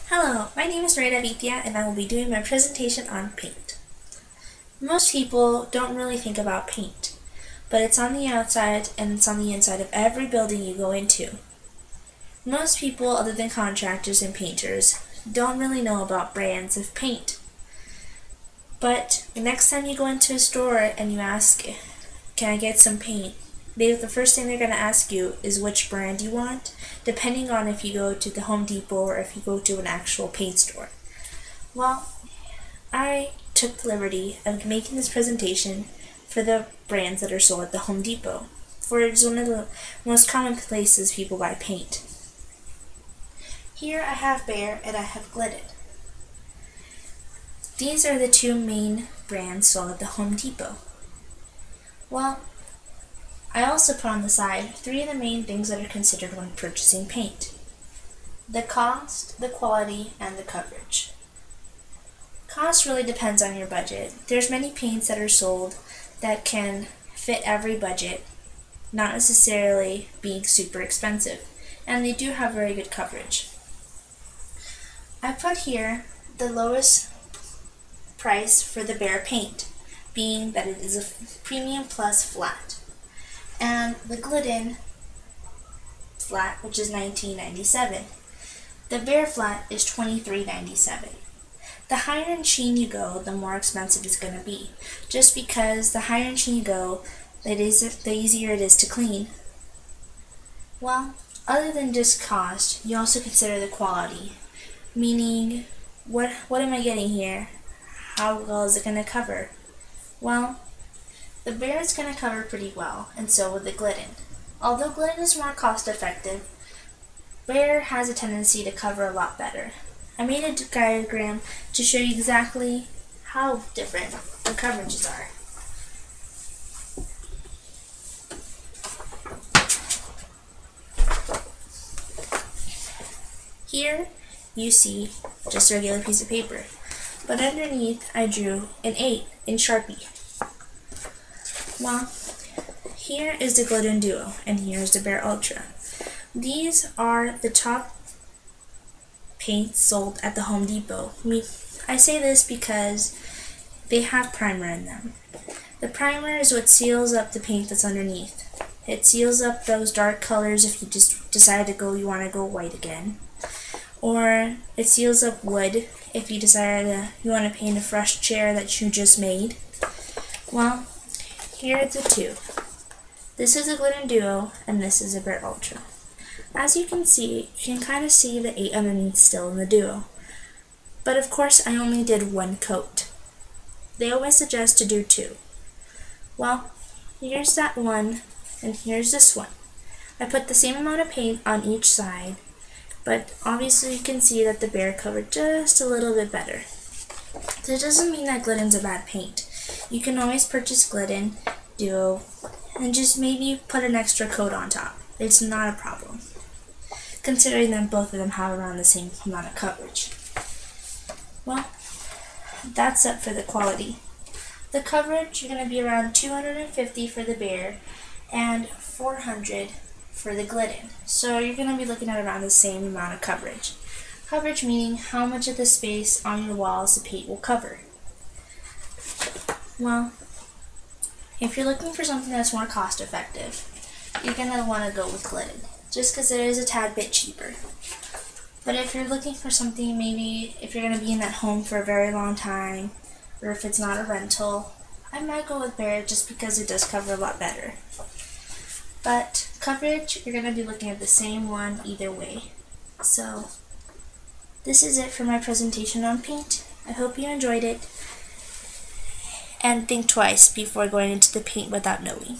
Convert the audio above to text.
Hello, my name is Rita Vidya and I will be doing my presentation on paint. Most people don't really think about paint, but it's on the outside and it's on the inside of every building you go into. Most people, other than contractors and painters, don't really know about brands of paint. But the next time you go into a store and you ask, can I get some paint? The first thing they're going to ask you is which brand you want, depending on if you go to the Home Depot or if you go to an actual paint store. Well, I took the liberty of making this presentation for the brands that are sold at the Home Depot, for it's one of the most common places people buy paint. Here I have Behr and I have Glidden. These are the two main brands sold at the Home Depot. Well, I also put on the side 3 of the main things that are considered when purchasing paint: the cost, the quality, and the coverage. Cost really depends on your budget. There's many paints that are sold that can fit every budget, not necessarily being super expensive, and they do have very good coverage. I put here the lowest price for the Behr paint, being that it is a premium plus flat, and the Glidden flat, which is $19.97. The Behr flat is $23.97. The higher in sheen you go, the more expensive it's going to be, just because the higher in sheen you go, the easier it is to clean. Well, other than just cost, you also consider the quality, meaning what am I getting here? How well is it going to cover? Well, the Behr is going to cover pretty well, and so will the Glidden. Although Glidden is more cost effective, Behr has a tendency to cover a lot better. I made a diagram to show you exactly how different the coverages are. Here you see just a regular piece of paper, but underneath I drew an 8 in Sharpie. Well, here is the Glidden Duo, and here is the Behr Ultra. These are the top paints sold at the Home Depot. I say this because they have primer in them. The primer is what seals up the paint that's underneath. It seals up those dark colors if you just decide you want to go white again. Or it seals up wood if you decide you want to paint a fresh chair that you just made. Well, here are the two. This is a Glidden Duo, and this is a Behr Ultra. As you can see, you can kind of see the 8 underneath still in the Duo. But of course, I only did 1 coat. They always suggest to do 2. Well, here's that one, and here's this one. I put the same amount of paint on each side, but obviously you can see that the Behr covered just a little bit better. That doesn't mean that Glidden's a bad paint. You can always purchase Glidden Duo and just maybe put an extra coat on top. It's not a problem, considering that both of them have around the same amount of coverage. Well, that's it for the quality. The coverage, you're going to be around 250 for the Behr and 400 for the Glidden. So you're going to be looking at around the same amount of coverage. Coverage meaning how much of the space on your walls the paint will cover. Well, if you're looking for something that's more cost effective, you're going to want to go with Glidden, just because it is a tad bit cheaper. But if you're looking for something, maybe if you're going to be in that home for a very long time, or if it's not a rental, I might go with Behr just because it does cover a lot better. But coverage, you're going to be looking at the same one either way. So, this is it for my presentation on paint. I hope you enjoyed it. And think twice before going into the paint without knowing.